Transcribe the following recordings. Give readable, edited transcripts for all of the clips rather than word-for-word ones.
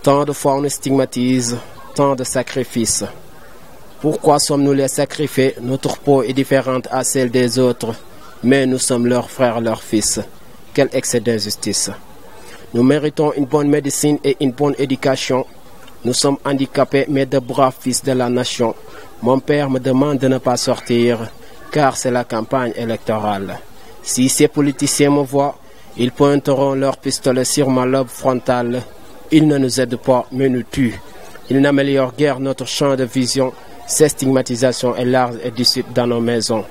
Tant de fois on nous stigmatise, tant de sacrifices. Pourquoi sommes-nous les sacrifiés? Notre peau est différente à celle des autres, mais nous sommes leurs frères, leurs fils. Quel excès d'injustice! Nous méritons une bonne médecine et une bonne éducation. Nous sommes handicapés, mais de braves fils de la nation. Mon père me demande de ne pas sortir, car c'est la campagne électorale. Si ces politiciens me voient, ils pointeront leurs pistolets sur ma lobe frontale. Ils ne nous aident pas, mais nous tuent. Ils n'améliorent guère notre champ de vision. Ces stigmatisations est large et difficile dans nos maisons.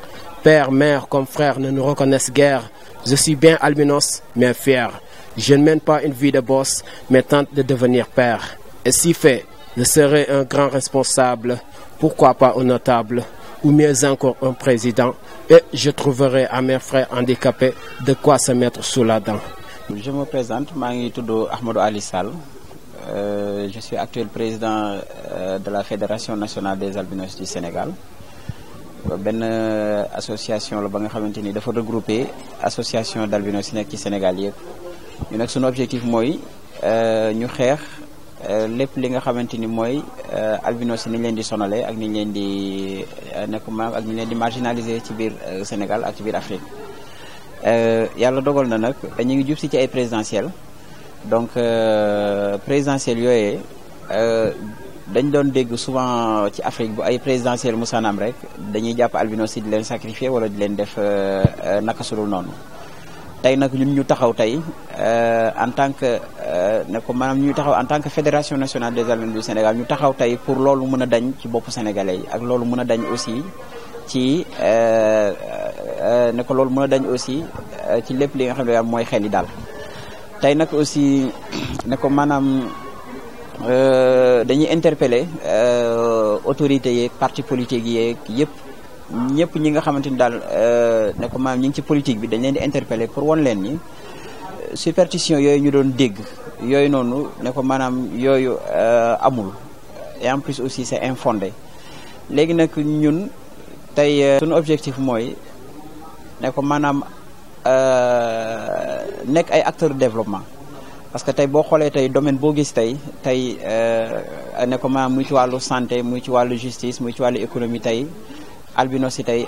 Père, mère comme frère ne nous reconnaissent guère. Je suis bien albinos, mais fier. Je ne mène pas une vie de boss, mais tente de devenir père. Et si fait, je serai un grand responsable. Pourquoi pas un notable, ou mieux encore un président. Et je trouverai à mes frères handicapés de quoi se mettre sous la dent. Je me présente, je m'appelle Ahmadou Ali Sall. Je suis actuel président de la Fédération nationale des albinos du Sénégal. Une association qui a regroupé l'association d'albinos du Sénégal. Notre objectif est de faire lépp li nga xamanteni moy albinos ni leen di sonalé ak ni leen di nekuma ak ni leen di marginaliser ci biir Sénégal ak ci biir Afrique yalla dogal na nak ñi ngi jub ci ay présidentielles donc présidentielles yoyé dañ doon dégg souvent ci Afrique bu ay présidentielles musanam rek dañuy japp albinos di leen sacrifier wala di leen def naka sulul noonu tay nak ñun ñu taxaw tay en tant que ne ko manam ñu taxaw en tant que fédération nationale des albinos du Sénégal ñu taxaw tay pour loolu mëna dañ ci bop sénégalais ak loolu mëna dañ aussi ci ne ko loolu mëna dañ aussi ci lépp li nga xam ne mooy xel yi daal tay nak aussi ne ko manam dañuy interpeller autorités yi parti politique yi yépp ñëpp ñi nga xamanteni dal ne ko maam ñi ngi ci politique bi dañ leen di interpeller pour won leen ni superstition yoy ñu doon dégg yoy nonu ne ko manam yoyu amul et en plus aussi c'est infondé légui nak ñun tay suñu objectif moy ne ko manam nek ay acteurs de développement parce que tay bo xolé tay domaine bo gis tay ne ko manam muy ci walu santé muy ci walu justice muy ci walu économie tay albinos yi tey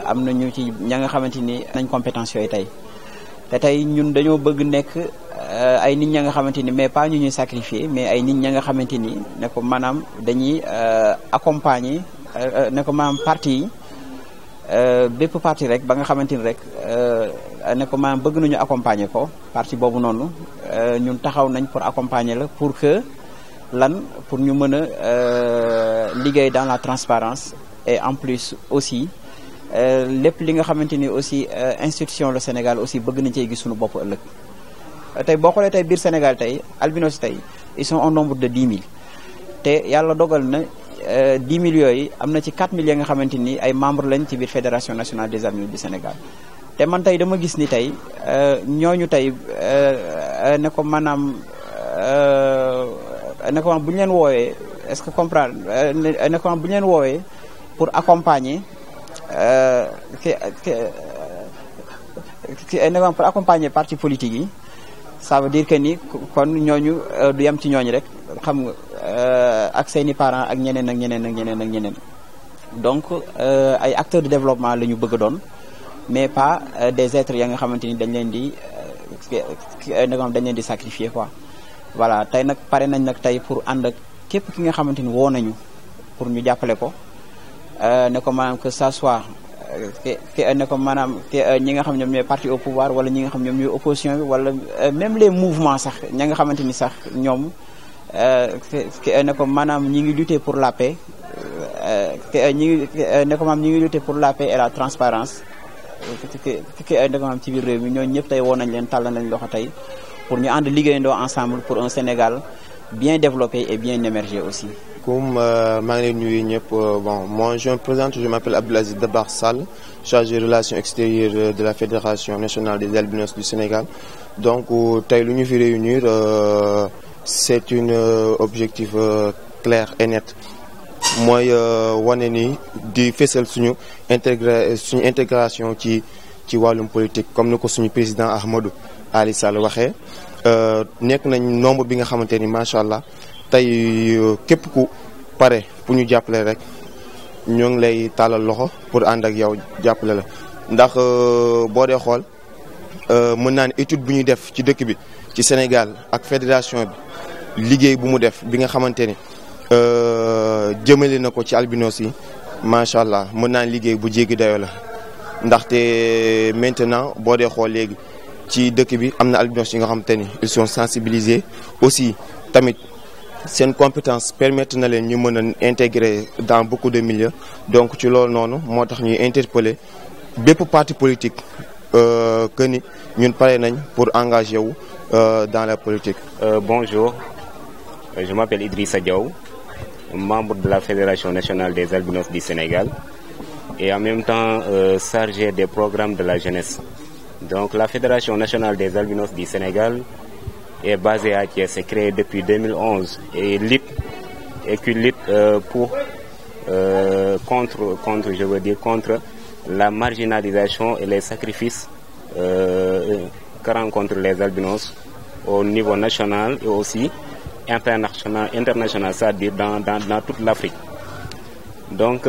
am na ñu ci ña nga xamante ni nañ compétence yooyu tey te tey ñun dañoo bëgg nekk ay nit ña nga xamante ni mais pas ñu ñuy sacrifier mais ay nit ña nga xamante ni ne ko maanaam dañuy accompagner ne ko maanaam parti yi bépp parti rek ba nga xamante ni rek ne ko maanaam bëgg nañu accompagner ko parti boobu noonu ñun taxaw nañ pour accompagner la pour que lan pour ñu mën a liggéey dans la transparence et en plus aussi lépp li nga xamanteni aussi institution le Sénégal aussi bëgg nañ cey gis suñu bop ëlëk tay bo xolé tay biir Sénégal tay albinos tay ils sont au nombre de 10 000 té yalla dogal na 10 000 yoy amna ci 4 000 nga xamanteni ay membres lañ ci biir Fédération nationale des albinos du Sénégal té man tay dama gis ni tay ñoñu tay ne ko manam ne ko buñ leen woyé est-ce que comprendre ne ko buñ leen woyé pour accompagner pour accompagner parti politique yi ça veut dire que ni kon ñooñu du yam ci ñooñu rek xam nga ak seeni parents ak ñeneen ak ñeneen ak ñeneen ak ñeneen donc ay acteurs de développement la ñu bëgg doon mais pas des êtres ya nga xamante ni dañ leen di dañ leen di sacrifier quoi voilà tey nag pare nañ nag tey pour ànd ak képp ki nga xamante ni woo nañu pour ñu jàppale ko ne ko maanaam que ça soit ne ko maanaam ñi nga xam ñoom ñooy parti au pouvoir wala ñi nga xam ñoom ñooy opposition bi wala même les mouvements sax ña nga xamante ni sax ñoom ne ko maanaam ñi ngi lutter pour la paix ñi ngi ne ko maanaam ñi ngi lutter pour la paix et la transparence ne ko maanaam ci biir réew mi ñooñu ñëpp tey woo nañ leen tàll nañ loxo tey pour ñu ànd liggéeyandoo ensemble pour un Sénégal bien développé et bien émergé aussi. Comme bon, moi je me présente, je m'appelle Abdelaziz Dabar Sall, chargé de relations extérieures de la Fédération nationale des albinos du Sénégal. Donc, taille l'Union réunir, c'est un objectif clair et net. Moi, wane ni di fessel suñu intégration ci walum politique comme nous ko suñu président Ahmadou Ali Sall waxé nekk nañ nombre bi nga xamante ni macha allah tey képp ku pare pour ñu jàppale rek ñoo ngi lay tàllal loxo pour ànd ak yow jàppale la ndax boo dee xool mën naa ne étude bu ñuy def ci dëkk bi ci Sénégal ak fédération bi liggéey bu mu def bi nga xamante ni jëmale na ko ci albinos yi macha allah mën naa liggéey bu jéggi dayoo la ndaxte maintenant boo dee xool léegi ci dëkk bi am na albinos yi nga xamante ni ils sont sensibilisés aussi tamit seen compétence permettre na leen ñu mën a intégrer dans beaucoup de milieux donc ci loolu noonu moo tax ñuy interpeller bépp parti politique que ni ñun pare nañ pour engager wu dans la politique. Bonjour, je m'appelle Idrissa Diaw, membre de la Fédération nationale des albinos du Sénégal et en même temps chargé des programmes de la jeunesse. Donc la Fédération nationale des albinos du Sénégal est basée à Thiès, est créée depuis 2011 et qui lutte contre la marginalisation et les sacrifices que rencontrent les albinos au niveau national et aussi international, c'est-à-dire dans toute l'Afrique. Donc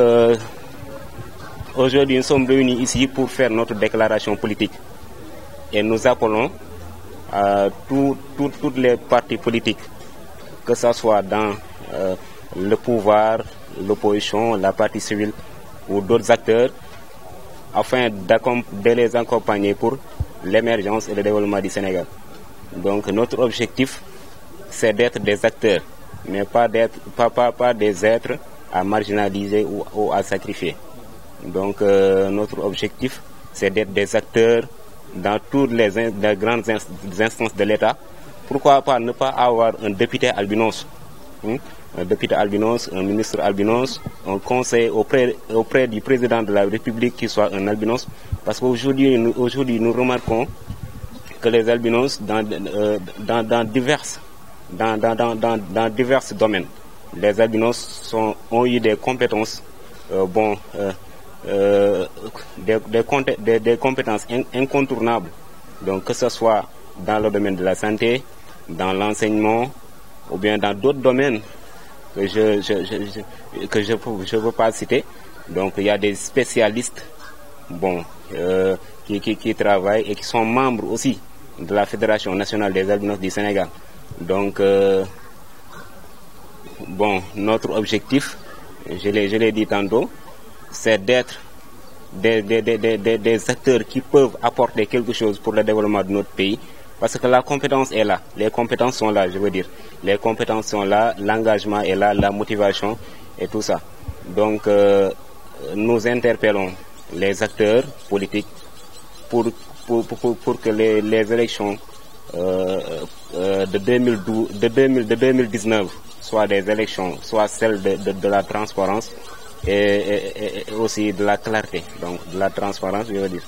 aujourd'hui nous sommes réunis ici pour faire notre déclaration politique et nous appelons toutes les partis politiques, que ce soit dans le pouvoir, l'opposition, la partie civile ou d'autres acteurs, afin de les accompagner pour l'émergence et le développement du Sénégal. Donc notre objectif, c'est d'être des acteurs, mais pas des êtres à marginaliser ou à sacrifier. Donc notre objectif, c'est d'être des acteurs dans toutes les grandes instances de l'État. Pourquoi pas ne pas avoir un député albinos, un député albinos, un ministre albinos, un conseiller auprès du président de la République qui soit un albinos, parce qu'aujourd'hui nous remarquons que les albinos dans divers domaines, les albinos ont eu des compétences des compétences incontournables, donc que ce soit dans le domaine de la santé, dans l'enseignement ou bien dans d'autres domaines que je veux pas citer. Donc il y a des spécialistes qui travaillent et qui sont membres aussi de la Fédération nationale des albinos du Sénégal. Donc notre objectif, je l'ai dit tantôt, c'est d'être des acteurs qui peuvent apporter quelque chose pour le développement de notre pays, parce que la compétence est là, les compétences sont là, je veux dire. Les compétences sont là, l'engagement est là, la motivation et tout ça. Donc nous interpellons les acteurs politiques pour que les élections de 2019 soient des élections, soient celles de la transparence et aussi de la clarté, donc de la transparence, je veux dire.